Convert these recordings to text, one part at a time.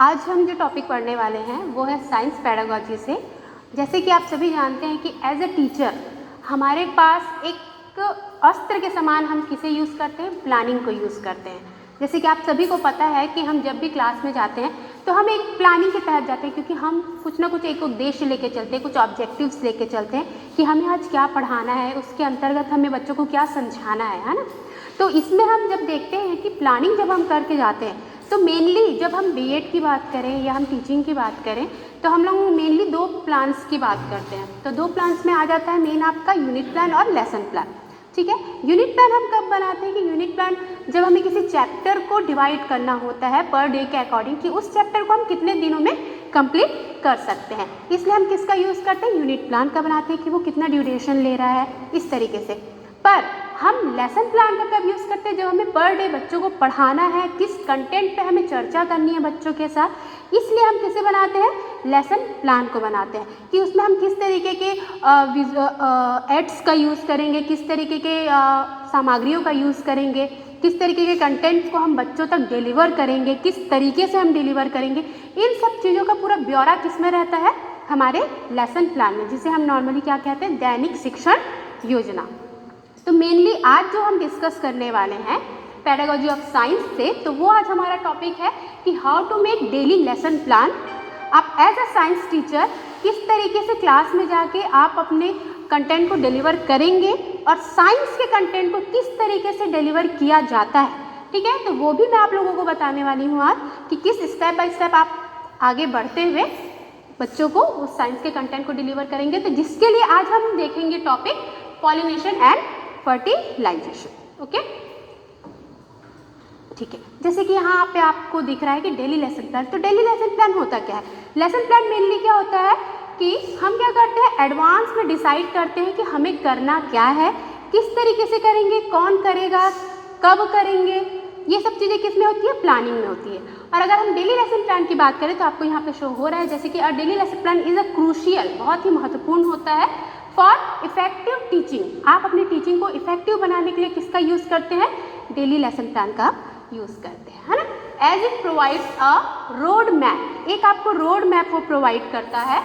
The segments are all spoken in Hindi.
आज हम जो टॉपिक पढ़ने वाले हैं वो है साइंस पेडागोजी से। जैसे कि आप सभी जानते हैं कि एज ए टीचर हमारे पास एक अस्त्र के समान हम किसे यूज़ करते हैं, प्लानिंग को यूज़ करते हैं। जैसे कि आप सभी को पता है कि हम जब भी क्लास में जाते हैं तो हम एक प्लानिंग के तहत जाते हैं, क्योंकि हम कुछ ना कुछ एक उद्देश्य लेके चलते हैं, कुछ ऑब्जेक्टिव्स लेके चलते हैं कि हमें आज क्या पढ़ाना है, उसके अंतर्गत हमें बच्चों को क्या समझाना है ना। तो इसमें हम जब देखते हैं कि प्लानिंग जब हम करके जाते हैं तो मेनली जब हम बीएड की बात करें या हम टीचिंग की बात करें तो हम लोग मेनली दो प्लान्स की बात करते हैं। तो दो प्लान्स में आ जाता है मेन आपका यूनिट प्लान और लेसन प्लान। ठीक है, यूनिट प्लान हम कब बनाते हैं कि यूनिट प्लान जब हमें किसी चैप्टर को डिवाइड करना होता है पर डे के अकॉर्डिंग कि उस चैप्टर को हम कितने दिनों में कंप्लीट कर सकते हैं, इसलिए हम किसका यूज़ करते हैं, यूनिट प्लान का बनाते हैं कि वो कितना ड्यूरेशन ले रहा है इस तरीके से। पर हम लेसन प्लान का कब यूज़ करते हैं, जब हमें पर डे बच्चों को पढ़ाना है, किस कंटेंट पे हमें चर्चा करनी है बच्चों के साथ, इसलिए हम किसे बनाते हैं, लेसन प्लान को बनाते हैं कि उसमें हम किस तरीके के एड्स का यूज़ करेंगे, किस तरीके के सामग्रियों का यूज़ करेंगे, किस तरीके के कंटेंट्स को हम बच्चों तक डिलीवर करेंगे, किस तरीके से हम डिलीवर करेंगे, इन सब चीज़ों का पूरा ब्यौरा किस में रहता है, हमारे लेसन प्लान में, जिसे हम नॉर्मली क्या कहते हैं, दैनिक शिक्षण योजना। तो मेनली आज जो हम डिस्कस करने वाले हैं पेडागोजी ऑफ साइंस से, तो वो आज हमारा टॉपिक है कि how to make daily lesson plan. आप एज अ साइंस टीचर किस तरीके से क्लास में जाके आप अपने कंटेंट को डिलीवर करेंगे और साइंस के कंटेंट को किस तरीके से डिलीवर किया जाता है। ठीक है, तो वो भी मैं आप लोगों को बताने वाली हूँ आज कि किस स्टेप बाय स्टेप आप आगे बढ़ते हुए बच्चों को उस साइंस के कंटेंट को डिलीवर करेंगे। तो जिसके लिए आज हम देखेंगे topic pollination and fertilisation. Okay, ठीक है, जैसे कि यहाँ पे आपको दिख रहा है कि डेली लेसन प्लान। तो डेली लेसन प्लान होता क्या है, लेसन प्लान मेनली क्या होता है कि हम क्या करते हैं, एडवांस में डिसाइड करते हैं कि हमें करना क्या है, किस तरीके से करेंगे, कौन करेगा, कब करेंगे, ये सब चीज़ें किस में होती है, प्लानिंग में होती है। और अगर हम डेली लेसन प्लान की बात करें तो आपको यहाँ पे शो हो रहा है जैसे कि daily lesson plan is a crucial, बहुत ही महत्वपूर्ण होता है फॉर इफेक्टिव टीचिंग। आप अपनी टीचिंग को इफेक्टिव बनाने के लिए किसका यूज़ करते हैं, डेली लेसन प्लान का यूज़ करते हैं, है ना। As it provides a road map, एक आपको रोड मैप वो प्रोवाइड करता है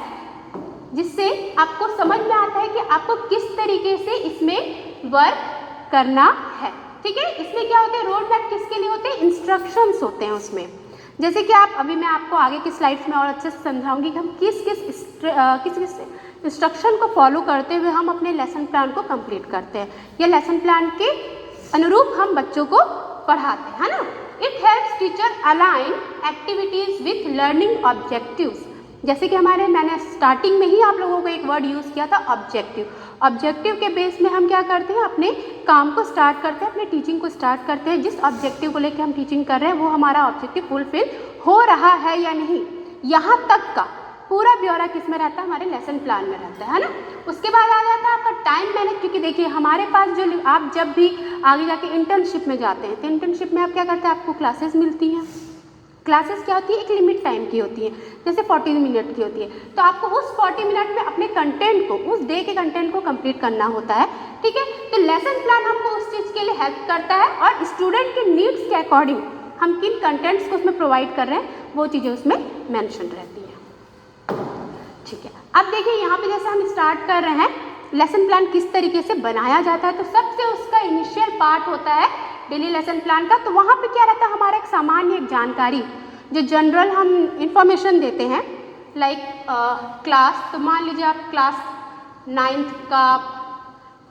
जिससे आपको समझ में आता है कि आपको किस तरीके से इसमें वर्क करना है। ठीक है, इसमें क्या होते हैं, रोड मैप किसके लिए होते हैं, इंस्ट्रक्शंस होते हैं उसमें। जैसे कि आप अभी मैं आपको आगे की स्लाइड्स में और अच्छे से समझाऊंगी कि हम किस किस इंस्ट्रक्शन को फॉलो करते हुए हम अपने लेसन प्लान को कंप्लीट करते हैं या लेसन प्लान के अनुरूप हम बच्चों को पढ़ाते हैं, है ना। It helps teacher align activities with learning objectives. जैसे कि मैंने स्टार्टिंग में ही आप लोगों को एक वर्ड यूज़ किया था, ऑब्जेक्टिव। ऑब्जेक्टिव के बेस में हम क्या करते हैं, अपने काम को स्टार्ट करते हैं, अपने टीचिंग को स्टार्ट करते हैं। जिस ऑब्जेक्टिव को लेकर हम टीचिंग कर रहे हैं वो हमारा ऑब्जेक्टिव फुलफिल हो रहा है या नहीं, यहाँ तक का पूरा ब्यौरा किस में रहता है, हमारे लेसन प्लान में रहता है ना। उसके बाद आ जाता है आपका टाइम मैनेज, क्योंकि देखिए हमारे पास जो आप जब भी आगे जाके इंटर्नशिप में जाते हैं तो इंटर्नशिप में आप क्या करते हैं, आपको क्लासेस मिलती हैं। क्लासेस क्या होती है, एक लिमिट टाइम की होती है, जैसे 40 मिनट की होती है। तो आपको उस 40 मिनट में अपने कंटेंट को, उस डे के कंटेंट को कंप्लीट करना होता है। ठीक है, तो लेसन प्लान हमको उस चीज़ के लिए हेल्प करता है और स्टूडेंट के नीड्स के अकॉर्डिंग हम किन कंटेंट्स को उसमें प्रोवाइड कर रहे हैं वो चीज़ें उसमें मैंशन रहती हैं। ठीक है, अब देखिए यहाँ पे जैसे हम स्टार्ट कर रहे हैं लेसन प्लान किस तरीके से बनाया जाता है, तो सबसे उसका इनिशियल पार्ट होता है डेली लेसन प्लान का। तो वहाँ पे क्या रहता है, हमारा एक सामान्य एक जानकारी जो जनरल हम इंफॉर्मेशन देते हैं, लाइक क्लास। तो मान लीजिए आप क्लास 9th का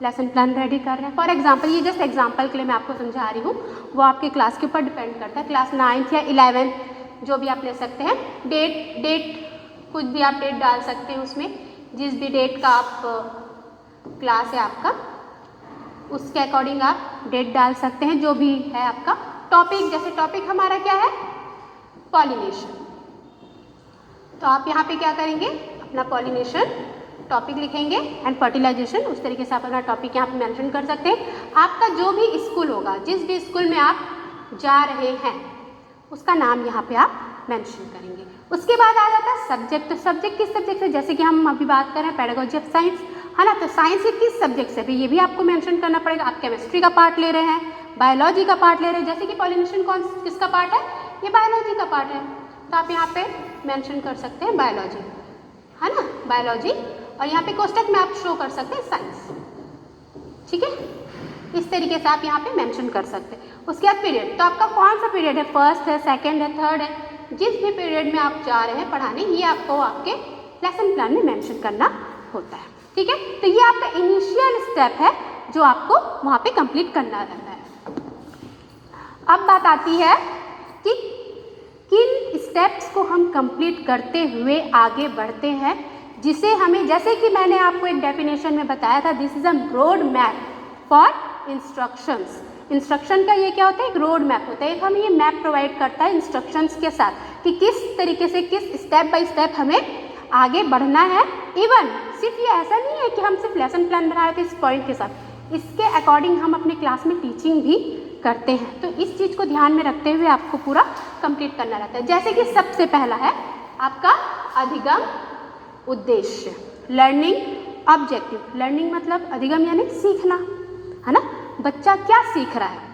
लेसन प्लान रेडी कर रहे हैं फॉर एग्जांपल, ये जस्ट एग्जांपल के लिए मैं आपको समझा रही हूँ, वो आपके क्लास के ऊपर डिपेंड करता है, क्लास 9th या 11th जो भी आप ले सकते हैं। डेट कुछ भी आप डेट डाल सकते हैं उसमें, जिस भी डेट का आप क्लास है आपका उसके अकॉर्डिंग आप डेट डाल सकते हैं, जो भी है आपका टॉपिक। जैसे टॉपिक हमारा क्या है, पॉलिनेशन, तो आप यहाँ पे क्या करेंगे, अपना पॉलिनेशन टॉपिक लिखेंगे एंड फर्टिलाइजेशन, उस तरीके से आप अपना टॉपिक यहाँ पे मेंशन कर सकते हैं। आपका जो भी स्कूल होगा, जिस भी स्कूल में आप जा रहे हैं उसका नाम यहाँ पे आप मेंशन करेंगे। उसके बाद आ जाता है सब्जेक्ट। तो सब्जेक्ट किस सब्जेक्ट से, जैसे कि हम अभी बात कर रहे हैं पेडागोजी ऑफ साइंस, है ना। तो साइंस के किस सब्जेक्ट से भी ये भी आपको मेंशन करना पड़ेगा। आप केमिस्ट्री का पार्ट ले रहे हैं, बायोलॉजी का पार्ट ले रहे हैं, जैसे कि पॉलिनेशन किसका पार्ट है, ये बायोलॉजी का पार्ट है। तो आप यहाँ पे मेंशन कर सकते हैं बायोलॉजी, है ना, बायोलॉजी, और यहाँ पे कोष्टक में आप शो कर सकते हैं साइंस। ठीक है, इस तरीके से आप यहाँ पे मेंशन कर सकते हैं। उसके बाद पीरियड, तो आपका कौन सा पीरियड है, फर्स्ट है, सेकंड है, थर्ड है, जिस भी पीरियड में आप जा रहे हैं पढ़ाने, ये आपको आपके लेसन प्लान में मेंशन करना होता है। ठीक है, तो ये आपका इनिशियल स्टेप है जो आपको वहाँ पे कंप्लीट करना रहता है। अब बात आती है कि किन स्टेप्स को हम कंप्लीट करते हुए आगे बढ़ते हैं, जिसे हमें, जैसे कि मैंने आपको एक डेफिनेशन में बताया था, this is a road map for instructions. Instruction का ये क्या होता है, एक रोड मैप होता है, एक हमें ये मैप प्रोवाइड करता है इंस्ट्रक्शंस के साथ कि किस तरीके से, किस स्टेप बाय स्टेप हमें आगे बढ़ना है। इवन सिर्फ ये ऐसा नहीं है कि हम सिर्फ लेसन प्लान बनाए थे इस पॉइंट के साथ, इसके अकॉर्डिंग हम अपने क्लास में टीचिंग भी करते हैं। तो इस चीज़ को ध्यान में रखते हुए आपको पूरा कंप्लीट करना रहता है। जैसे कि सबसे पहला है आपका अधिगम उद्देश्य, लर्निंग ऑब्जेक्टिव। लर्निंग मतलब अधिगम यानी सीखना, है ना, बच्चा क्या सीख रहा है।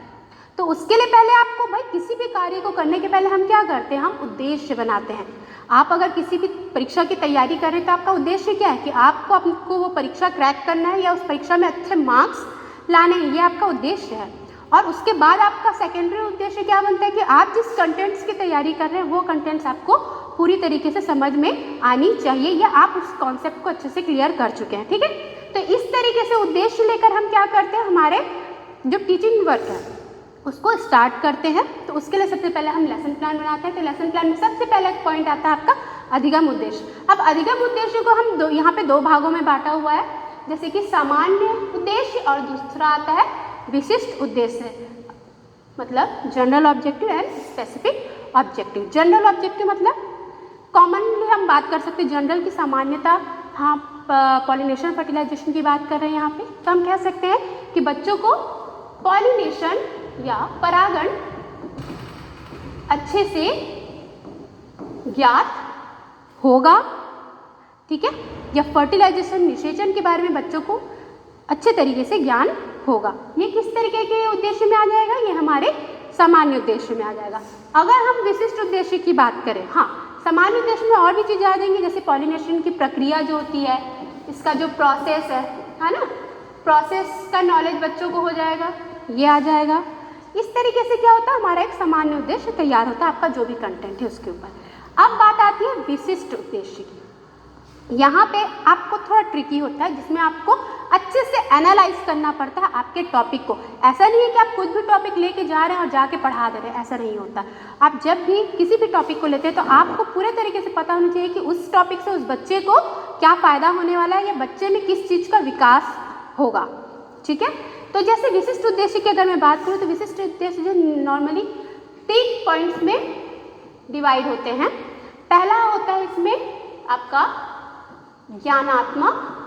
तो उसके लिए पहले आपको, भाई किसी भी कार्य को करने के पहले हम क्या करते हैं, हम उद्देश्य बनाते हैं। आप अगर किसी भी परीक्षा की तैयारी कर रहे हैं तो आपका उद्देश्य क्या है कि आपको वो परीक्षा क्रैक करना है या उस परीक्षा में अच्छे मार्क्स लाने हैं, ये आपका उद्देश्य है। और उसके बाद आपका सेकेंडरी उद्देश्य क्या बनता है कि आप जिस कंटेंट्स की तैयारी कर रहे हैं वो कंटेंट्स आपको पूरी तरीके से समझ में आनी चाहिए, या आप उस कॉन्सेप्ट को अच्छे से क्लियर कर चुके हैं। ठीक है, तो इस तरीके से उद्देश्य लेकर हम क्या करते हैं, हमारे जो टीचिंग वर्क है उसको स्टार्ट करते हैं। तो उसके लिए सबसे पहले हम लेसन प्लान बनाते हैं। तो लेसन प्लान में सबसे पहला पॉइंट आता है आपका अधिगम उद्देश्य। अब अधिगम उद्देश्य को हम यहाँ पे दो भागों में बांटा हुआ है, जैसे कि सामान्य उद्देश्य और दूसरा आता है विशिष्ट उद्देश्य, मतलब general objective and specific objective. General objective मतलब कॉमनली हम बात कर सकते हैं जनरल की सामान्यता, हाँ पॉलिनेशन फर्टिलाइजेशन की बात कर रहे हैं यहाँ पे, तो हम कह सकते हैं कि बच्चों को पॉलिनेशन या परागण अच्छे से ज्ञात होगा। ठीक है, या फर्टिलाइजेशन निषेचन के बारे में बच्चों को अच्छे तरीके से ज्ञान होगा। ये किस तरीके के उद्देश्य में आ जाएगा, ये हमारे सामान्य उद्देश्य में आ जाएगा। अगर हम विशिष्ट उद्देश्य की बात करें, हाँ सामान्य उद्देश्य में और भी चीज़ें आ जाएंगी, जैसे पॉलिनेशन की प्रक्रिया जो होती है, इसका जो प्रोसेस है ना, प्रोसेस का नॉलेज बच्चों को हो जाएगा, ये आ जाएगा। इस तरीके से क्या होता है, हमारा एक सामान्य उद्देश्य तैयार होता है, आपका जो भी कंटेंट है उसके ऊपर। अब बात आती है विशिष्ट उद्देश्य की। यहाँ पे आपको थोड़ा ट्रिकी होता है, जिसमें आपको अच्छे से एनालाइज करना पड़ता है आपके टॉपिक को। ऐसा नहीं है कि आप कुछ भी टॉपिक लेके जा रहे हैं और जाके पढ़ा दे रहे हैं, ऐसा नहीं होता। आप जब भी किसी भी टॉपिक को लेते हैं तो आपको पूरे तरीके से पता होना चाहिए कि उस टॉपिक से उस बच्चे को क्या फ़ायदा होने वाला है, या बच्चे में किस चीज़ का विकास होगा। ठीक है, तो जैसे विशिष्ट उद्देश्य की अगर मैं बात करूँ तो विशिष्ट उद्देश्य जो नॉर्मली 3 पॉइंट्स में डिवाइड होते हैं। पहला होता है इसमें आपका ज्ञानात्मक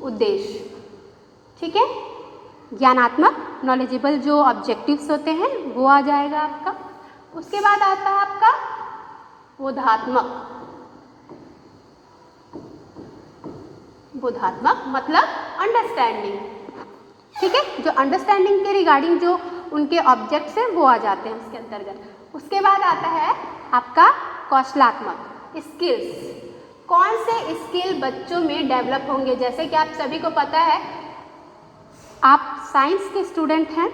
उद्देश्य। ठीक है, ज्ञानात्मक नॉलेजेबल जो ऑब्जेक्टिव्स होते हैं वो आ जाएगा आपका। उसके बाद आता है आपका बोधात्मक। बोधात्मक मतलब अंडरस्टैंडिंग। ठीक है, जो अंडरस्टैंडिंग के रिगार्डिंग जो उनके ऑब्जेक्ट्स हैं वो आ जाते हैं उसके अंतर्गत। उसके बाद आता है आपका कौशलात्मक, स्किल्स। कौन से स्किल बच्चों में डेवलप होंगे, जैसे कि आप सभी को पता है आप साइंस के स्टूडेंट हैं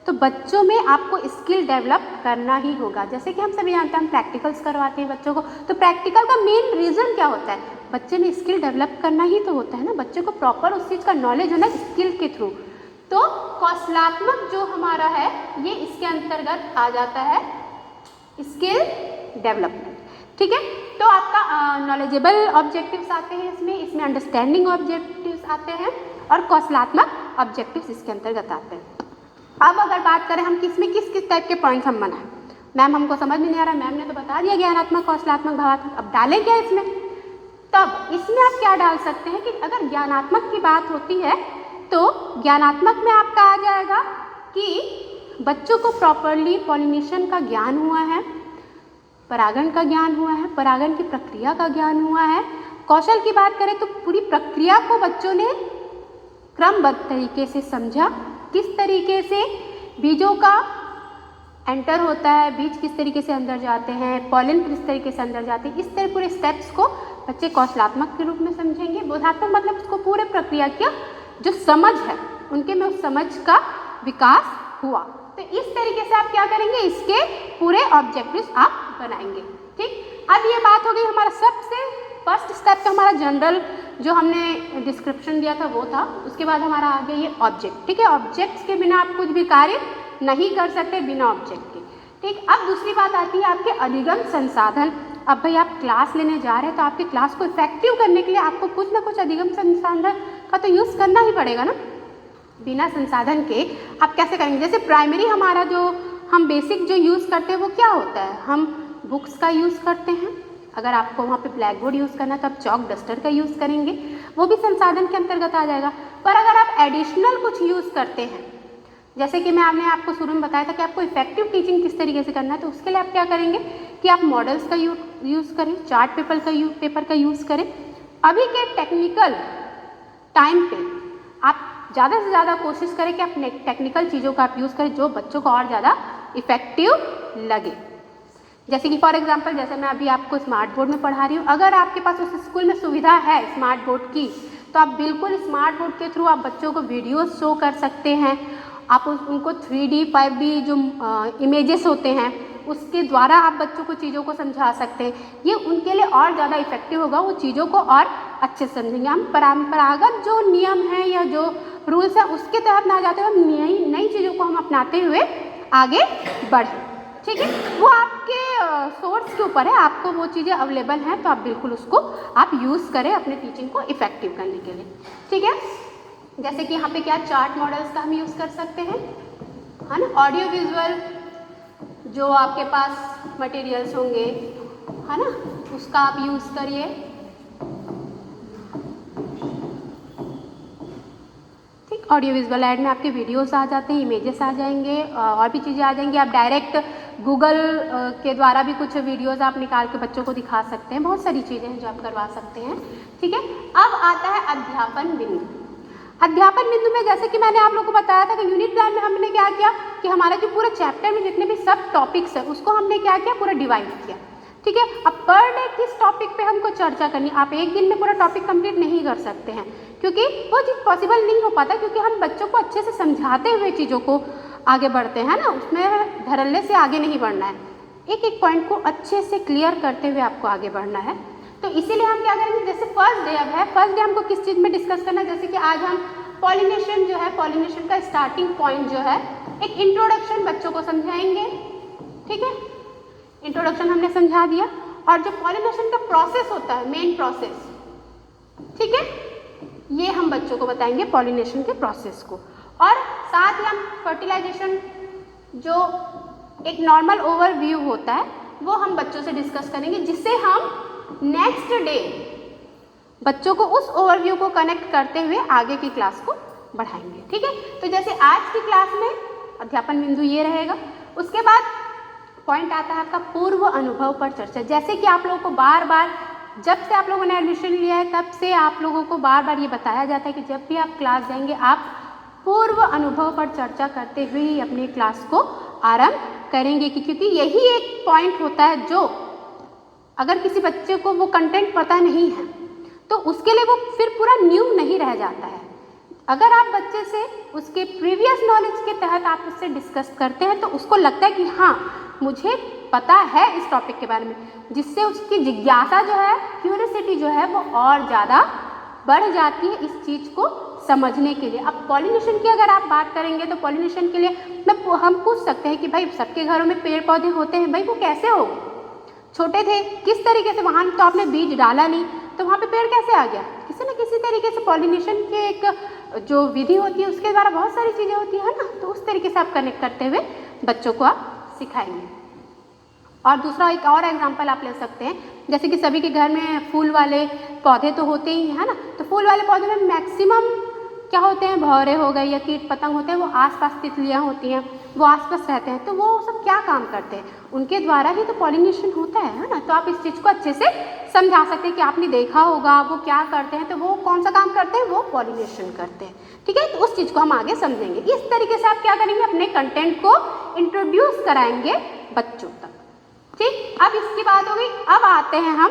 तो बच्चों में आपको स्किल डेवलप करना ही होगा। जैसे कि हम सभी जानते हैं हम प्रैक्टिकल्स करवाते हैं बच्चों को, तो प्रैक्टिकल का मेन रीज़न क्या होता है, बच्चे में स्किल डेवलप करना ही तो होता है ना, बच्चे को प्रॉपर उस चीज़ का नॉलेज होना स्किल के थ्रू। तो कौशलात्मक जो हमारा है ये इसके अंतर्गत आ जाता है स्किल डेवलपमेंट। ठीक है, तो आपका नॉलेजेबल ऑब्जेक्टिव्स आते हैं इसमें अंडरस्टैंडिंग ऑब्जेक्टिव्स आते हैं और कौशलात्मक ऑब्जेक्टिव्स इसके अंतर्गत आते हैं। अब अगर बात करें हम किस किस टाइप के पॉइंट्स हम बनाएं, मैम हमको समझ में नहीं आ रहा, मैम ने तो बता दिया ज्ञानात्मक कौशलात्मक भावात्मक, अब डालें क्या इसमें। तब इसमें आप क्या डाल सकते हैं कि अगर ज्ञानात्मक की बात होती है तो ज्ञानात्मक में आपका आ जाएगा कि बच्चों को प्रॉपरली पॉलिनेशन का ज्ञान हुआ है, परागण का ज्ञान हुआ है, परागण की प्रक्रिया का ज्ञान हुआ है। कौशल की बात करें तो पूरी प्रक्रिया को बच्चों ने क्रमबद्ध तरीके से समझा, किस तरीके से बीजों का एंटर होता है, बीज किस तरीके से अंदर जाते हैं, पॉलन किस तरीके से अंदर जाते हैं, इस तरह पूरे स्टेप्स को बच्चे कौशलात्मक के रूप में समझेंगे। बोधात्मक मतलब उसको पूरे प्रक्रिया का जो समझ है उनके में उस समझ का विकास हुआ। तो इस तरीके से आप क्या करेंगे, इसके पूरे ऑब्जेक्टिव्स आप बनाएंगे। ठीक, अब ये बात हो गई हमारा सबसे फर्स्ट स्टेप का, हमारा जनरल जो हमने डिस्क्रिप्शन दिया था वो था। उसके बाद हमारा आ गया ये ऑब्जेक्ट। ठीक है, ऑब्जेक्ट्स के बिना आप कुछ भी कार्य नहीं कर सकते बिना ऑब्जेक्ट के। ठीक, अब दूसरी बात आती है आपके अधिगम संसाधन। अब भाई आप क्लास लेने जा रहे हैं तो आपकी क्लास को इफेक्टिव करने के लिए आपको कुछ ना कुछ अधिगम संसाधन का तो यूज़ करना ही पड़ेगा ना। बिना संसाधन के आप कैसे करेंगे? जैसे प्राइमरी हमारा जो हम बेसिक जो यूज़ करते हैं वो क्या होता है, हम बुक्स का यूज़ करते हैं। अगर आपको वहाँ पे ब्लैक बोर्ड यूज़ करना है तो आप चॉक डस्टर का यूज़ करेंगे, वो भी संसाधन के अंतर्गत आ जाएगा। पर अगर आप एडिशनल कुछ यूज़ करते हैं, जैसे कि मैंने आपको शुरू में बताया था कि आपको इफेक्टिव टीचिंग किस तरीके से करना है, तो उसके लिए आप क्या करेंगे कि आप मॉडल्स का यूज़ करें, चार्ट पेपर का यूज़ करें। अभी के टेक्निकल टाइम पे आप ज़्यादा से ज़्यादा कोशिश करें कि आप टेक्निकल चीज़ों का आप यूज़ करें जो बच्चों को और ज़्यादा इफेक्टिव लगे। जैसे कि फॉर एग्जांपल, जैसे मैं अभी आपको स्मार्ट बोर्ड में पढ़ा रही हूँ, अगर आपके पास उस स्कूल में सुविधा है स्मार्ट बोर्ड की, तो आप बिल्कुल स्मार्ट बोर्ड के थ्रू आप बच्चों को वीडियोस शो कर सकते हैं। आप उनको 3D 5D जो इमेजेस होते हैं उसके द्वारा आप बच्चों को चीज़ों को समझा सकते हैं। ये उनके लिए और ज़्यादा इफेक्टिव होगा, वो चीज़ों को और अच्छे से समझेंगे। हम परंपरागत जो नियम है या जो रूल्स है उसके तहत ना जाते हुए हम नई चीज़ों को हम अपनाते हुए आगे बढ़ें। ठीक है, वो आपके सोर्स के ऊपर है, आपको वो चीज़ें अवेलेबल हैं तो आप बिल्कुल उसको आप यूज़ करें अपने टीचिंग को इफेक्टिव करने के लिए। ठीक है, जैसे कि यहाँ पे क्या चार्ट मॉडल्स का हम यूज़ कर सकते हैं, है ना। ऑडियो विजुअल जो आपके पास मटेरियल्स होंगे, है ना, उसका आप यूज़ करिए। ठीक, ऑडियो विजुअल ऐड में आपके वीडियोस आ जाते हैं, इमेजेस आ जाएंगे और भी चीज़ें आ जाएंगी। आप डायरेक्ट गूगल के द्वारा भी कुछ वीडियोस आप निकाल के बच्चों को दिखा सकते हैं। बहुत सारी चीज़ें हैं जो आप करवा सकते हैं। ठीक है, अब आता है अध्यापन बिंदु। अध्यापन बिंदु में जैसे कि मैंने आप लोगों को बताया था कि यूनिट प्लान में हमने क्या किया कि हमारा जो पूरा चैप्टर में जितने भी सब टॉपिक्स है उसको हमने क्या किया, पूरा डिवाइड किया। ठीक है, अब पर डे किस टॉपिक पे हमको चर्चा करनी, आप एक दिन में पूरा टॉपिक कंप्लीट नहीं कर सकते हैं क्योंकि वो चीज़ पॉसिबल नहीं हो पाता, क्योंकि हम बच्चों को अच्छे से समझाते हुए चीज़ों को आगे बढ़ते हैं ना, उसमें धड़ल्ले से आगे नहीं बढ़ना है। एक एक पॉइंट को अच्छे से क्लियर करते हुए आपको आगे बढ़ना है। तो इसीलिए हम क्या करेंगे, जैसे फर्स्ट डे अब है, फर्स्ट डे हमको किस चीज़ में डिस्कस करना है, जैसे कि आज हम पॉलिनेशन जो है, पॉलिनेशन का स्टार्टिंग पॉइंट जो है, एक इंट्रोडक्शन बच्चों को समझाएंगे। ठीक है, इंट्रोडक्शन हमने समझा दिया और जो पॉलिनेशन का प्रोसेस होता है, मेन प्रोसेस, ठीक है, ये हम बच्चों को बताएंगे पॉलिनेशन के प्रोसेस को। और साथ ही हम फर्टिलाइजेशन जो एक नॉर्मल ओवरव्यू होता है वो हम बच्चों से डिस्कस करेंगे, जिससे हम नेक्स्ट डे बच्चों को उस ओवरव्यू को कनेक्ट करते हुए आगे की क्लास को बढ़ाएंगे। ठीक है, तो जैसे आज की क्लास में अध्यापन बिंदु ये रहेगा। उसके बाद पॉइंट आता है आपका पूर्व अनुभव पर चर्चा। जैसे कि आप लोगों को बार बार, जब से आप लोगों ने एडमिशन लिया है तब से आप लोगों को बार बार ये बताया जाता है कि जब भी आप क्लास जाएंगे आप पूर्व अनुभव पर चर्चा करते हुए ही अपनी क्लास को आरंभ करेंगे, क्योंकि यही एक पॉइंट होता है जो अगर किसी बच्चे को वो कंटेंट पता नहीं है तो उसके लिए वो फिर पूरा न्यू नहीं रह जाता है। अगर आप बच्चे से उसके प्रीवियस नॉलेज के तहत आप उससे डिस्कस करते हैं तो उसको लगता है कि हाँ मुझे पता है इस टॉपिक के बारे में, जिससे उसकी जिज्ञासा जो है, क्यूरियोसिटी जो है वो और ज़्यादा बढ़ जाती है इस चीज़ को समझने के लिए। अब पॉलिनेशन की अगर आप बात करेंगे तो पॉलिनेशन के लिए हम पूछ सकते हैं कि भाई सबके घरों में पेड़ पौधे होते हैं, भाई वो कैसे हो, छोटे थे किस तरीके से, वहाँ तो आपने बीज डाला नहीं तो वहाँ पे पेड़ कैसे आ गया, किसी न किसी तरीके से पॉलिनेशन के एक जो विधि होती है उसके द्वारा बहुत सारी चीज़ें होती है ना, तो उस तरीके से आप कनेक्ट करते हुए बच्चों को आप सिखाएंगे। और दूसरा एक और एग्जांपल आप ले सकते हैं, जैसे कि सभी के घर में फूल वाले पौधे तो होते ही हैं ना, तो फूल वाले पौधे में मैक्सिमम क्या होते हैं, भौरे हो गए या कीट पतंग होते हैं, वो आसपास तितलियाँ होती हैं, वो आसपास रहते हैं, तो वो सब क्या काम करते हैं, उनके द्वारा ही तो पॉलिनेशन होता है ना। तो आप इस चीज़ को अच्छे से समझा सकते हैं कि आपने देखा होगा वो क्या करते हैं, तो वो कौन सा काम करते हैं, वो पॉलिनेशन करते हैं। ठीक है, तो उस चीज़ को हम आगे समझेंगे। इस तरीके से आप क्या करेंगे, अपने कंटेंट को इंट्रोड्यूस कराएंगे बच्चों तक। ठीक, अब इसकी बात हो गई। अब आते हैं हम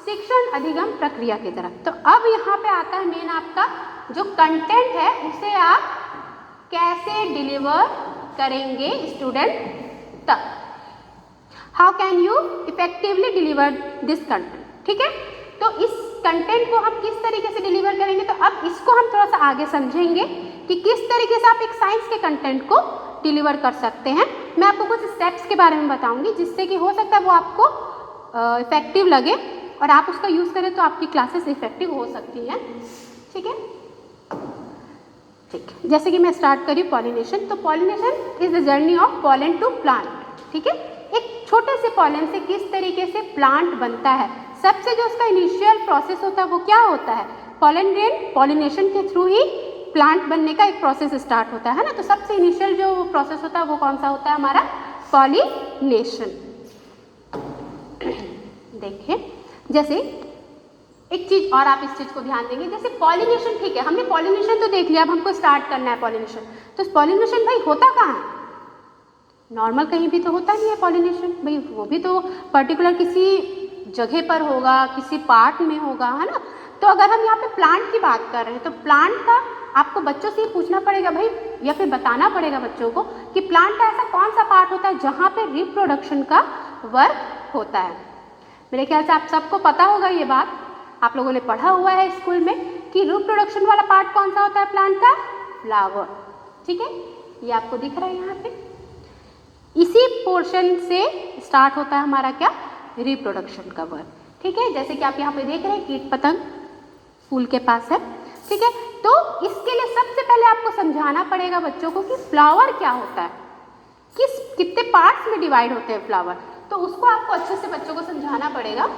शिक्षण अधिगम प्रक्रिया की तरफ। तो अब यहाँ पे आता है मेन आपका जो कंटेंट है, उसे आप कैसे डिलीवर करेंगे स्टूडेंट तक। How can you effectively deliver this content. ठीक है, तो इस कंटेंट को हम किस तरीके से डिलीवर करेंगे, तो अब इसको हम थोड़ा सा आगे समझेंगे कि किस तरीके से आप एक साइंस के कंटेंट को डिलीवर कर सकते हैं। मैं आपको कुछ स्टेप्स के बारे में बताऊंगी जिससे कि हो सकता है वो आपको इफेक्टिव लगे और आप उसका यूज़ करें तो आपकी क्लासेस इफेक्टिव हो सकती हैं। ठीक है, ठीक, जैसे कि मैं स्टार्ट करी पॉलिनेशन। तो pollination is the journey of pollen to plant. ठीक है, एक छोटे से पॉलन से किस तरीके से प्लांट बनता है। सबसे जो उसका इनिशियल प्रोसेस होता है वो क्या होता है, पॉलन ग्रेन, पॉलिनेशन के थ्रू ही प्लांट बनने का एक प्रोसेस स्टार्ट होता है ना। तो सबसे इनिशियल जो प्रोसेस होता है वो कौन सा होता है, हमारा पॉलिनेशन। देखिए, जैसे एक चीज़ और आप इस चीज़ को ध्यान देंगे, जैसे पॉलिनेशन, ठीक है, हमने पॉलिनेशन तो देख लिया, अब हमको स्टार्ट करना है पॉलिनेशन। तो पॉलिनेशन भाई होता कहाँ है, नॉर्मल कहीं भी तो होता नहीं है पॉलिनेशन भाई, वो भी तो पर्टिकुलर किसी जगह पर होगा, किसी पार्ट में होगा, है ना। तो अगर हम यहाँ पे प्लांट की बात कर रहे हैं तो प्लांट का आपको बच्चों से ही पूछना पड़ेगा भाई, या फिर बताना पड़ेगा बच्चों को कि प्लांट का ऐसा कौन सा पार्ट होता है जहाँ पे रिप्रोडक्शन का वर्क होता है। मेरे ख्याल से आप सबको पता होगा ये बात, आप लोगों ने पढ़ा हुआ है स्कूल में कि रिप्रोडक्शन वाला पार्ट कौन सा होता है प्लांट का, फ्लावर। ठीक है, ये आपको दिख रहा है यहाँ पे, इसी पोर्शन से स्टार्ट होता है हमारा क्या, रिप्रोडक्शन का वर्क। ठीक है, जैसे कि आप यहाँ पे देख रहे हैं कीट पतंग फूल के पास है। ठीक है, तो इसके लिए सबसे पहले आपको समझाना पड़ेगा बच्चों को कि फ्लावर क्या होता है, कितने पार्ट्स में डिवाइड होते हैं फ्लावर, तो उसको आपको अच्छे से बच्चों को समझाना पड़ेगा।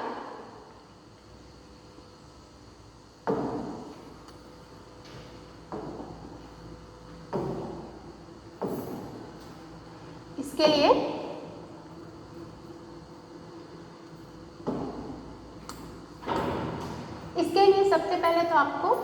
इसके लिए सबसे पहले तो आपको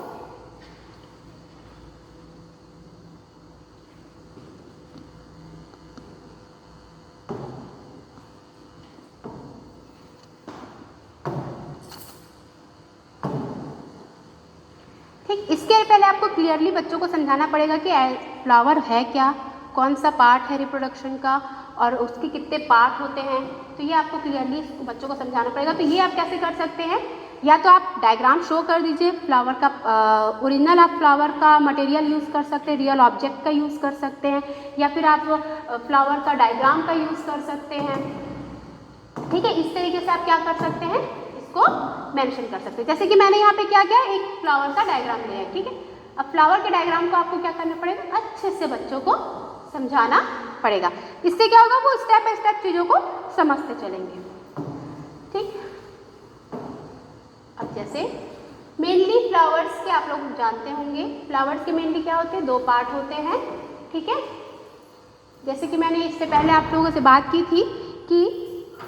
इसके पहले आपको क्लियरली बच्चों को समझाना पड़ेगा कि फ्लावर है क्या, कौन सा पार्ट है रिप्रोडक्शन का और उसके कितने पार्ट होते हैं। तो ये आपको क्लियरली बच्चों को समझाना पड़ेगा। तो ये आप कैसे कर सकते हैं, या तो आप डायग्राम शो कर दीजिए फ्लावर का, ओरिजिनल आप फ्लावर का मटेरियल यूज़ कर सकते हैं, रियल ऑब्जेक्ट का यूज़ कर सकते हैं, या फिर आप फ्लावर का डायग्राम का यूज़ कर सकते हैं। ठीक है, इस तरीके से आप क्या कर सकते हैं, इसको मेंशन कर सकते हैं। जैसे कि मैंने यहाँ पे क्या किया, एक फ्लावर का डायग्राम लिया है। ठीक है, अब फ्लावर के डायग्राम को आपको क्या करना पड़ेगा, अच्छे से बच्चों को समझाना पड़ेगा। इससे क्या होगा, वो स्टेप बाय स्टेप चीज़ों को समझते चलेंगे। ठीक, अब जैसे मेनली फ्लावर्स के आप लोग जानते होंगे, फ्लावर्स के मेनली क्या होते हैं, दो पार्ट होते हैं। ठीक है, जैसे कि मैंने इससे पहले आप लोगों से बात की थी कि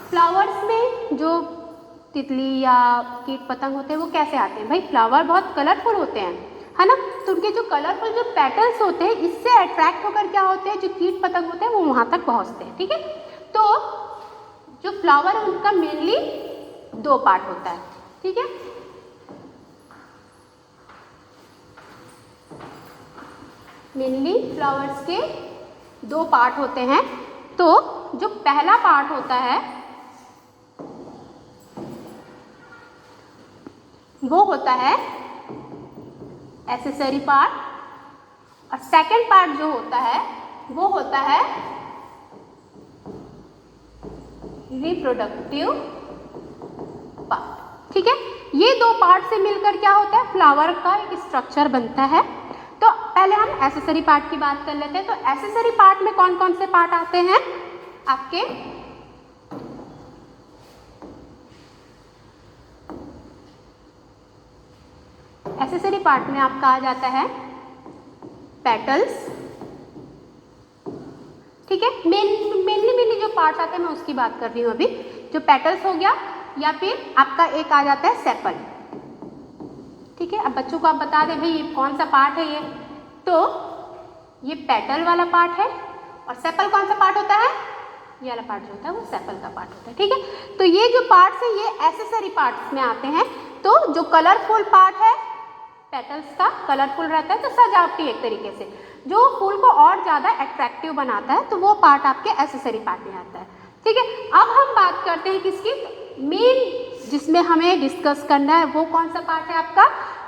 फ्लावर्स में जो तितली या कीट पतंग होते हैं वो कैसे आते हैं। भाई फ्लावर बहुत कलरफुल होते हैं, है ना, तो उनके जो कलरफुल जो पेटल्स होते हैं इससे अट्रैक्ट होकर क्या होते हैं, जो कीट पतंग होते हैं वो वहाँ तक पहुँचते हैं। ठीक है, तो जो फ्लावर है उनका मेनली दो पार्ट होता है। ठीक है, मेनली फ्लावर्स के दो पार्ट होते हैं। तो जो पहला पार्ट होता है वो होता है एक्सेसरी पार्ट, और सेकंड पार्ट जो होता है वो होता है रिप्रोडक्टिव पार्ट। ठीक है, ये दो पार्ट से मिलकर क्या होता है, फ्लावर का एक स्ट्रक्चर बनता है। तो पहले हम एक्सेसरी पार्ट की बात कर लेते हैं। तो एक्सेसरी पार्ट में कौन कौन से पार्ट आते हैं आपके, एक्सेसरी पार्ट में आपका आ जाता है पेटल्स, ठीक है। मेनली जो पार्ट्स आते हैं मैं उसकी बात कर रही हूँ अभी, जो पेटल्स हो गया या फिर आपका एक आ जाता है सेपल, ठीक है। अब बच्चों को आप बता दें भाई ये कौन सा पार्ट है, ये तो ये पेटल वाला पार्ट है, और सेपल कौन सा पार्ट होता है, ये वाला पार्ट जो होता है वो सेपल का पार्ट होता है, ठीक है। तो ये जो पार्ट्स है ये एसेसरी पार्ट्स में आते हैं। तो जो कलरफुल पार्ट है पेटल्स का, कलरफुल रहता है तो सजावटी एक तरीके से, जो फूल को और ज़्यादा अट्रैक्टिव बनाता है, तो वो पार्ट आपके एसेसरी पार्ट में आता है, ठीक है। अब हम बात करते हैं किसकी, मेन जिसमें हमें डिस्कस करना है वो कौन सा पार्ट है आपका,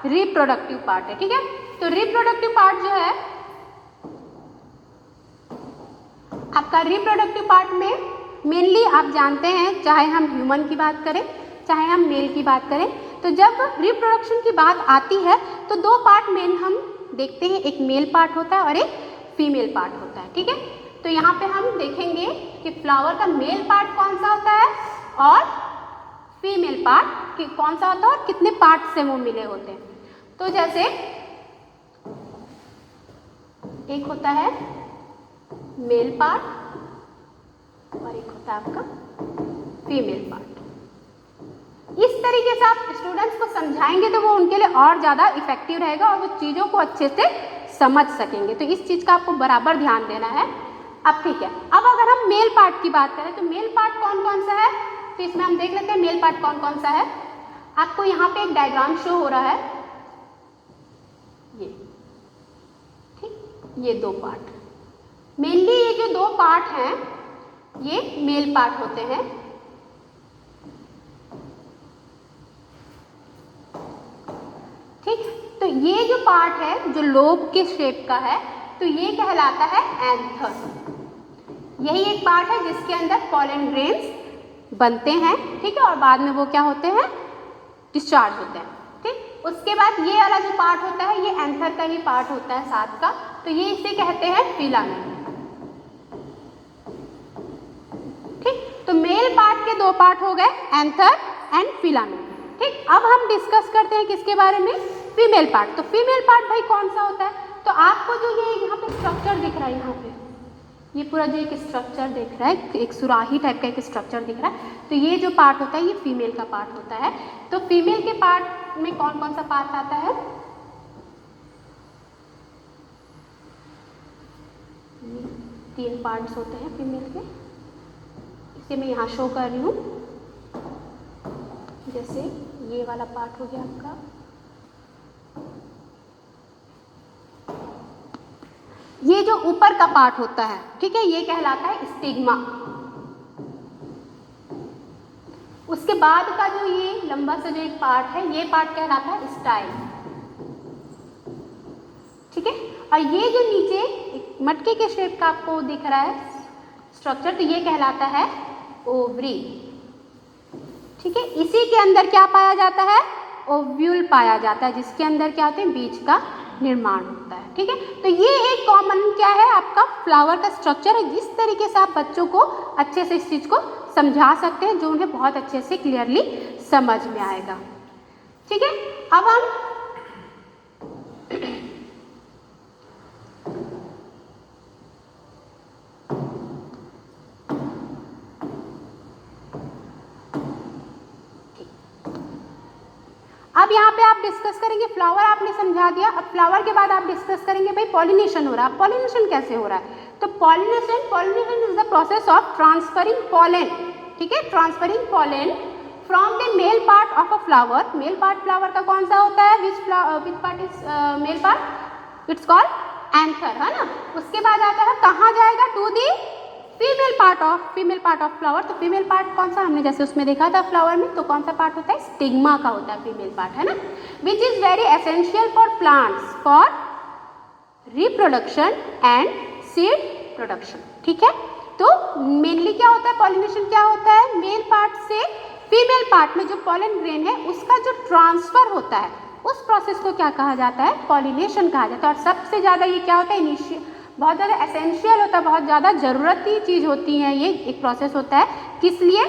रिप्रोडक्टिव पार्ट है, ठीक है। तो रिप्रोडक्टिव पार्ट जो है आपका, रिप्रोडक्टिव पार्ट में मेनली आप जानते हैं, चाहे हम ह्यूमन की बात करें चाहे हम मेल की बात करें, तो जब रिप्रोडक्शन की बात आती है तो दो पार्ट मेन हम देखते हैं, एक मेल पार्ट होता है और एक फीमेल पार्ट होता है, ठीक है। तो यहाँ पे हम देखेंगे कि फ्लावर का मेल पार्ट कौन सा होता है और फीमेल पार्ट कौन सा होता है और कितने पार्ट से वो मिले होते हैं। तो जैसे एक होता है मेल पार्ट और एक होता है आपका फीमेल पार्ट। इस तरीके से आप स्टूडेंट्स को समझाएंगे तो वो उनके लिए और ज़्यादा इफेक्टिव रहेगा और वो चीज़ों को अच्छे से समझ सकेंगे। तो इस चीज़ का आपको बराबर ध्यान देना है। अब ठीक है, अब अगर हम मेल पार्ट की बात करें तो मेल पार्ट कौन कौन सा है, तो इसमें हम देख लेते हैं मेल पार्ट कौन कौन सा है। आपको यहाँ पे एक डायग्राम शो हो रहा है, ये ठीक, ये दो पार्ट, मेनली ये जो दो पार्ट हैं ये मेल पार्ट होते हैं, ठीक। तो ये जो पार्ट है जो लोब के शेप का है तो ये कहलाता है एंथर। यही एक पार्ट है जिसके अंदर पॉलन ग्रेन्स बनते हैं, ठीक है, और बाद में वो क्या होते हैं, डिस्चार्ज होते हैं, ठीक। उसके बाद ये वाला जो पार्ट होता है ये एंथर का ही पार्ट होता है साथ का, तो ये इसे कहते हैं फिलामेंट, ठीक। तो मेल पार्ट के दो पार्ट हो गए, एंथर एंड फिलामेंट, ठीक। अब हम डिस्कस करते हैं किसके बारे में, फीमेल पार्ट। तो फीमेल पार्ट भाई कौन सा होता है, तो आपको जो ये यहाँ पे स्ट्रक्चर दिख रहा है, यहाँ पे ये पूरा जो एक स्ट्रक्चर दिख रहा है, एक सुराही टाइप का एक स्ट्रक्चर दिख रहा है, तो ये जो पार्ट होता है ये फीमेल का पार्ट होता है। तो फीमेल के पार्ट में कौन कौन सा पार्ट आता है, तीन पार्ट्स होते हैं फीमेल के, इसे मैं यहाँ शो कर रही हूँ। जैसे ये वाला पार्ट हो गया आपका, ये जो ऊपर का पार्ट होता है, ठीक है, ये कहलाता है स्टिग्मा। उसके बाद का जो ये लंबा सा जो एक पार्ट है ये पार्ट कहलाता है स्टाइल, ठीक है। और ये जो नीचे एक मटके के शेप का आपको दिख रहा है स्ट्रक्चर, तो ये कहलाता है ओवरी, ठीक है। इसी के अंदर क्या पाया जाता है, ओव्यूल पाया जाता है, जिसके अंदर क्या होते हैं, बीज का निर्माण होता है, ठीक है। तो ये एक कॉमन क्या है आपका फ्लावर का स्ट्रक्चर है, जिस तरीके से आप बच्चों को अच्छे से इस चीज़ को समझा सकते हैं जो उन्हें बहुत अच्छे से क्लियरली समझ में आएगा, ठीक है। अब हम अब यहाँ पे आप डिस्कस करेंगे, फ्लावर आपने समझा दिया। अब फ्लावर के बाद आप डिस्कस करेंगे भाई पॉलिनेशन हो रहा है, पॉलिनेशन कैसे हो रहा है, तो pollination is the process of transferring pollen, ठीक है, transferring pollen from the male part of a flower. Male part flower का कौन सा होता है, which part is male part, it's called anther, है ना। उसके बाद आता है कहाँ जाएगा, to the female part of flower. तो फीमेल पार्ट कौन सा, हमने जैसे उसमें देखा था फ्लावर में, तो कौन सा पार्ट होता है, स्टिग्मा का होता है फीमेल पार्ट, है ना, which is very essential for plants for reproduction and seed production, ठीक है। तो मेनली क्या होता है, पॉलिनेशन क्या होता है, मेल पार्ट से फीमेल पार्ट में जो पॉलन ग्रेन है उसका जो ट्रांसफर होता है उस प्रोसेस को क्या कहा जाता है, पॉलिनेशन कहा जाता है। और सबसे ज़्यादा ये क्या होता है, बहुत ज़्यादा एसेंशियल होता है, बहुत ज़्यादा ज़रूरत की चीज़ होती है, ये एक प्रोसेस होता है, किस लिए,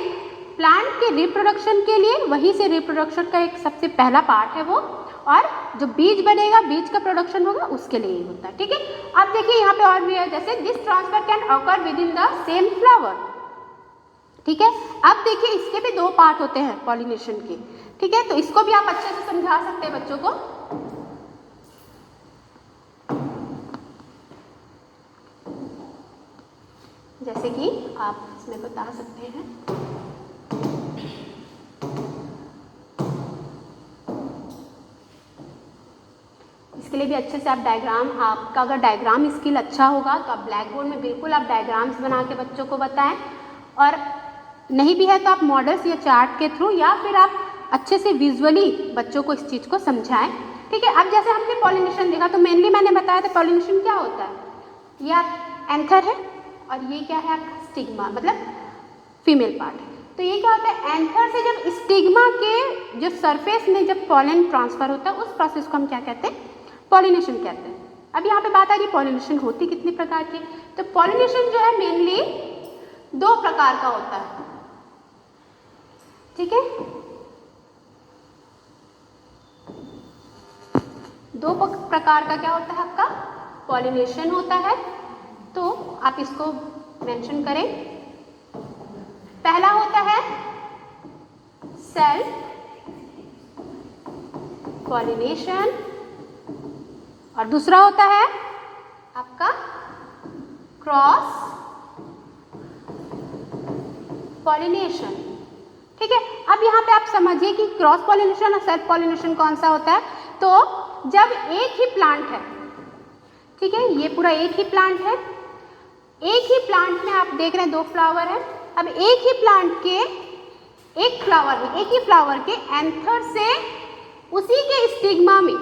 प्लांट के रिप्रोडक्शन के लिए। वहीं से रिप्रोडक्शन का एक सबसे पहला पार्ट है वो, और जो बीज बनेगा, बीज का प्रोडक्शन होगा, उसके लिए ही होता है। ठीक है, अब देखिए यहाँ पे और भी है, जैसे this transfer can occur with in the same flower. ठीक है, अब देखिए इसके भी दो पार्ट होते हैं पॉलिनेशन के। ठीक है, तो इसको भी आप अच्छे से समझा सकते हैं बच्चों को। जैसे कि आप इसमें बता सकते हैं, इसके लिए भी अच्छे से आप डायग्राम, आपका अगर डायग्राम स्किल अच्छा होगा तो आप ब्लैक बोर्ड में बिल्कुल आप डायग्राम्स बना के बच्चों को बताएं, और नहीं भी है तो आप मॉडल्स या चार्ट के थ्रू या फिर आप अच्छे से विजुअली बच्चों को इस चीज़ को समझाएं। ठीक है, अब जैसे हमने पॉलिनेशन देखा तो मेनली मैंने बताया था पॉलिनेशन क्या होता है, ये एंथर है और ये क्या है आपका स्टिग्मा, मतलब फीमेल पार्ट है। तो ये क्या होता है, एंथर से जब स्टिग्मा के जो सरफेस में जब पॉलन ट्रांसफर होता है उस प्रोसेस को हम क्या कहते हैं, पॉलिनेशन कहते हैं। अब यहाँ पे बात आ रही है पॉलिनेशन होती कितने प्रकार की। तो पॉलिनेशन जो है मेनली दो प्रकार का होता है। ठीक है, दो प्रकार का क्या होता है आपका पॉलिनेशन होता है, तो आप इसको मेंशन करें। पहला होता है सेल्फ पॉलिनेशन और दूसरा होता है आपका क्रॉस पॉलिनेशन। ठीक है, अब यहाँ पे आप समझिए कि क्रॉस पॉलिनेशन और सेल्फ पॉलिनेशन कौन सा होता है। तो जब एक ही प्लांट है, ठीक है, ये पूरा एक ही प्लांट है, एक ही प्लांट में आप देख रहे हैं दो फ्लावर है। अब एक ही प्लांट के एक फ्लावर में, एक ही फ्लावर के एंथर से उसी के स्टिग्मा में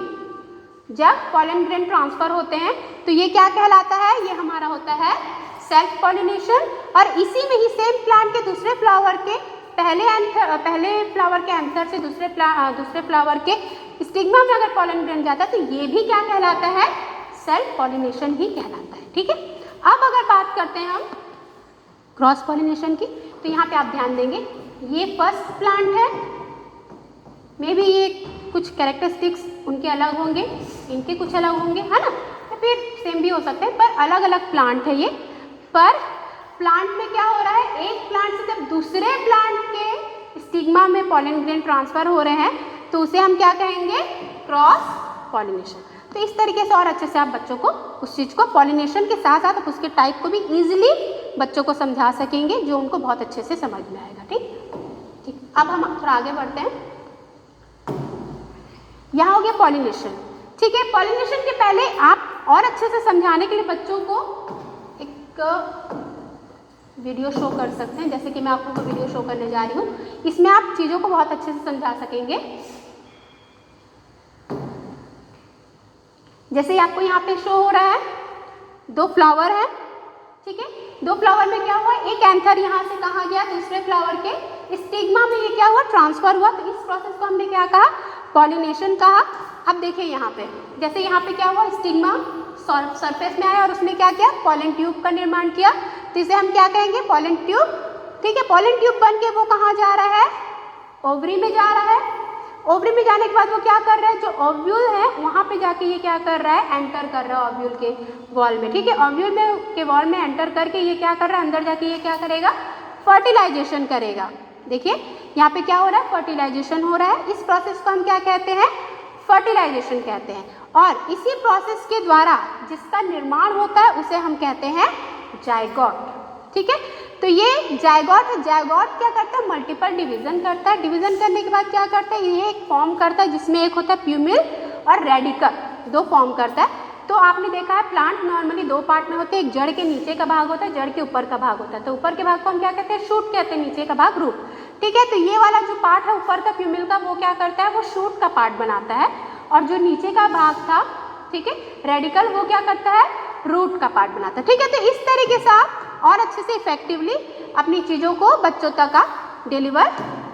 जब पॉलन ग्रेन ट्रांसफर होते हैं तो ये क्या कहलाता है, ये हमारा होता है सेल्फ पॉलिनेशन। और इसी में ही सेम प्लांट के दूसरे फ्लावर के पहले फ्लावर के एंथर से दूसरे फ्लावर के स्टिग्मा में अगर पॉलन ग्रेन जाता है तो ये भी क्या कहलाता है, सेल्फ पॉलिनेशन ही कहलाता है। ठीक है, अब अगर बात करते हैं हम क्रॉस पॉलिनेशन की, तो यहाँ पे आप ध्यान देंगे ये फर्स्ट प्लांट है, मे बी ये कुछ कैरेक्टरिस्टिक्स उनके अलग होंगे, इनके कुछ अलग होंगे, है ना, या फिर सेम भी हो सकते हैं, पर अलग अलग प्लांट है ये। पर प्लांट में क्या हो रहा है, एक प्लांट से जब दूसरे प्लांट के स्टिग्मा में पॉलन ग्रेन ट्रांसफर हो रहे हैं तो उसे हम क्या कहेंगे, क्रॉस पॉलिनेशन। तो इस तरीके से और अच्छे से आप बच्चों को उस चीज़ को पॉलिनेशन के साथ साथ उसके टाइप को भी ईजिली बच्चों को समझा सकेंगे, जो उनको बहुत अच्छे से समझ में आएगा। ठीक, अब हम थोड़ा आगे बढ़ते हैं। यहाँ हो गया पॉलिनेशन। ठीक है, पॉलिनेशन के पहले आप और अच्छे से समझाने के लिए बच्चों को एक वीडियो शो कर सकते हैं, जैसे कि मैं आप लोगों को वीडियो शो करने जा रही हूँ। इसमें आप चीज़ों को बहुत अच्छे से समझा सकेंगे। जैसे आपको यहाँ पे शो हो रहा है, दो फ्लावर है, ठीक है, दो फ्लावर में क्या हुआ, एक एंथर यहाँ से कहा गया दूसरे फ्लावर के स्टिग्मा में, ये क्या हुआ, ट्रांसफर हुआ। तो इस प्रोसेस को हमने क्या कहा, पॉलिनेशन कहा। अब देखिए यहाँ पे, जैसे यहाँ पे क्या हुआ, स्टिग्मा सरफेस में आया और उसने क्या किया, पॉलन ट्यूब का निर्माण किया, तो इसे हम क्या कहेंगे, पॉलन ट्यूब। ठीक है, पॉलन ट्यूब बन के वो कहाँ जा रहा है, ओवरी में जा रहा है। ओवरी में जाने के बाद वो क्या कर रहा है, जो ओव्यूल है वहाँ पे जाके ये क्या कर रहा है, एंटर कर रहा है ओव्यूल के वॉल में। ठीक है, ओव्यूल में के वॉल में एंटर करके ये क्या कर रहा है, अंदर जाके ये क्या करेगा, फर्टिलाइजेशन करेगा। देखिए यहाँ पे क्या हो रहा है, फर्टिलाइजेशन हो रहा है। इस प्रोसेस को हम क्या कहते हैं, फर्टिलाइजेशन कहते हैं। और इसी प्रोसेस के द्वारा जिसका निर्माण होता है उसे हम कहते हैं जायगोट। ठीक है, तो ये जायगोट है। जायगोट क्या करता है, मल्टीपल डिवीजन करता है। डिवीजन करने के बाद क्या करता है, ये एक फॉर्म करता है जिसमें एक होता है प्यूमिल और रेडिकल, दो फॉर्म करता है। तो आपने देखा है प्लांट नॉर्मली दो पार्ट में होते हैं, एक जड़ के नीचे का भाग होता है, जड़ के ऊपर का भाग होता है। तो ऊपर के भाग को हम क्या कहते हैं, शूट कहते हैं, नीचे का भाग रूट। ठीक है, तो ये वाला जो पार्ट है ऊपर का प्यूमिल का, वो क्या करता है, वो शूट का पार्ट बनाता है, और जो नीचे का भाग था, ठीक है, रेडिकल, वो क्या करता है, रूट का पार्ट बनाता है। ठीक है, तो इस तरीके से आप और अच्छे से इफेक्टिवली अपनी चीज़ों को बच्चों तक आप डिलीवर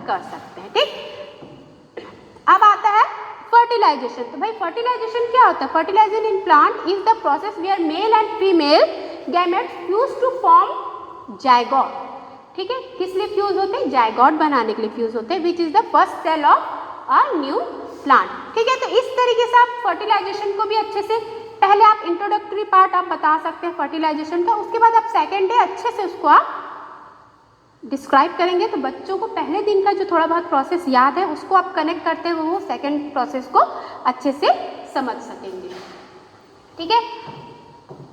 कर सकते हैं। ठीक, अब आता है फर्टिलाइजेशन। तो भाई फर्टिलाइजेशन क्या होता है, fertilisation in plant is the process where male and female gametes fuse to form zygote. ठीक है, किस लिए फ्यूज होते हैं, जायगोट बनाने के लिए फ्यूज होते हैं, which is the first cell of a new plant. ठीक है, तो इस तरीके से आप फर्टिलाइजेशन को भी अच्छे से, पहले आप इंट्रोडक्टरी पार्ट आप बता सकते हैं फर्टिलाइजेशन का, उसके बाद आप सेकेंड डे अच्छे से उसको आप डिस्क्राइब करेंगे, तो बच्चों को पहले दिन का जो थोड़ा बहुत प्रोसेस याद है उसको आप कनेक्ट करते हुए वो सेकेंड प्रोसेस को अच्छे से समझ सकेंगे। ठीक है,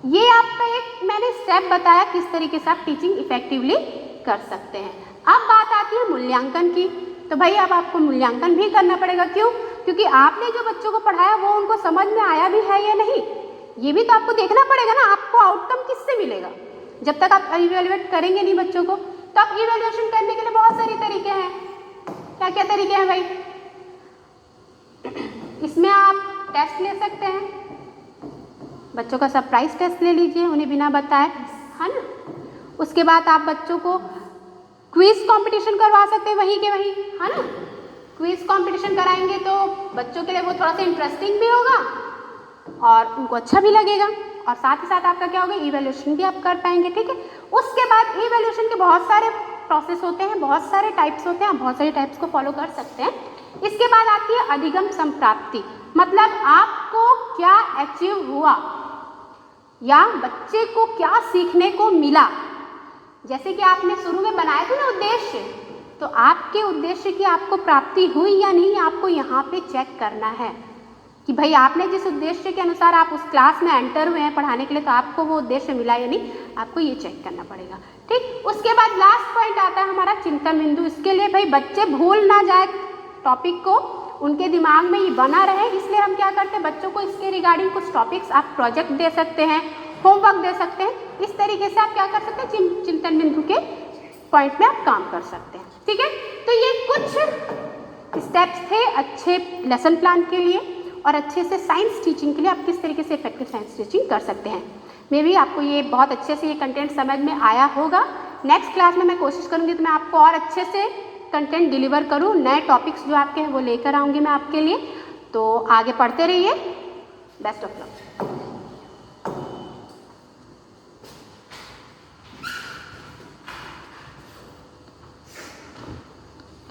ये आपका एक मैंने स्टेप बताया किस तरीके से आप टीचिंग इफेक्टिवली कर सकते हैं। अब बात आती है मूल्यांकन की, तो भाई अब आपको मूल्यांकन भी करना पड़ेगा। क्यों? क्योंकि आपने जो बच्चों को पढ़ाया वो उनको समझ में आया भी है या नहीं, ये भी तो आपको देखना पड़ेगा ना। आपको आउटकम किससे मिलेगा? जब तक आप इवेल्युएट करेंगे नहीं बच्चों को, तो आप इवेल्युएशन करने के लिए बहुत सारे तरीके हैं। क्या क्या तरीके हैं भाई? इसमें आप टेस्ट ले सकते हैं, बच्चों का सरप्राइज टेस्ट ले लीजिए उन्हें बिना बताए, है ना। उसके बाद आप बच्चों को क्विज कंपटीशन करवा सकते हैं वहीं के वहीं, है ना। क्विज कंपटीशन कराएंगे तो बच्चों के लिए वो थोड़ा सा इंटरेस्टिंग भी होगा और उनको अच्छा भी लगेगा, और साथ ही साथ आपका क्या होगा, इवेल्यूशन भी आप कर पाएंगे। ठीक है, उसके बाद इवेल्यूशन के बहुत सारे प्रोसेस होते हैं, बहुत सारे टाइप्स होते हैं, आप बहुत सारे टाइप्स को फॉलो कर सकते हैं। इसके बाद आती है अधिगम संप्राप्ति, मतलब आपको क्या अचीव हुआ या बच्चे को क्या सीखने को मिला। जैसे कि आपने शुरू में बनाए थे ना उद्देश्य, तो आपके उद्देश्य की आपको प्राप्ति हुई या नहीं, आपको यहाँ पे चेक करना है कि भाई आपने जिस उद्देश्य के अनुसार आप उस क्लास में एंटर हुए हैं पढ़ाने के लिए, तो आपको वो उद्देश्य मिला या नहीं, आपको ये चेक करना पड़ेगा। ठीक, उसके बाद लास्ट पॉइंट आता है हमारा चिंतन बिंदु। इसके लिए भाई बच्चे भूल ना जाए टॉपिक को, उनके दिमाग में ये बना रहे, इसलिए हम क्या करते हैं, बच्चों को इसके रिगार्डिंग कुछ टॉपिक्स आप प्रोजेक्ट दे सकते हैं, होमवर्क दे सकते हैं। इस तरीके से आप क्या कर सकते हैं, चिंतन बिंदु के पॉइंट में आप काम कर सकते हैं। ठीक है, तो ये कुछ स्टेप्स थे अच्छे लेसन प्लान के लिए और अच्छे से साइंस टीचिंग के लिए आप किस तरीके से इफेक्टिव साइंस टीचिंग कर सकते हैं। मे बी आपको ये बहुत अच्छे से ये कंटेंट समझ में आया होगा। नेक्स्ट क्लास में मैं कोशिश करूँगी तो मैं आपको और अच्छे से कंटेंट डिलीवर करूँ, नए टॉपिक्स जो आपके हैं वो लेकर आऊँगी मैं आपके लिए। तो आगे पढ़ते रहिए। Best of luck.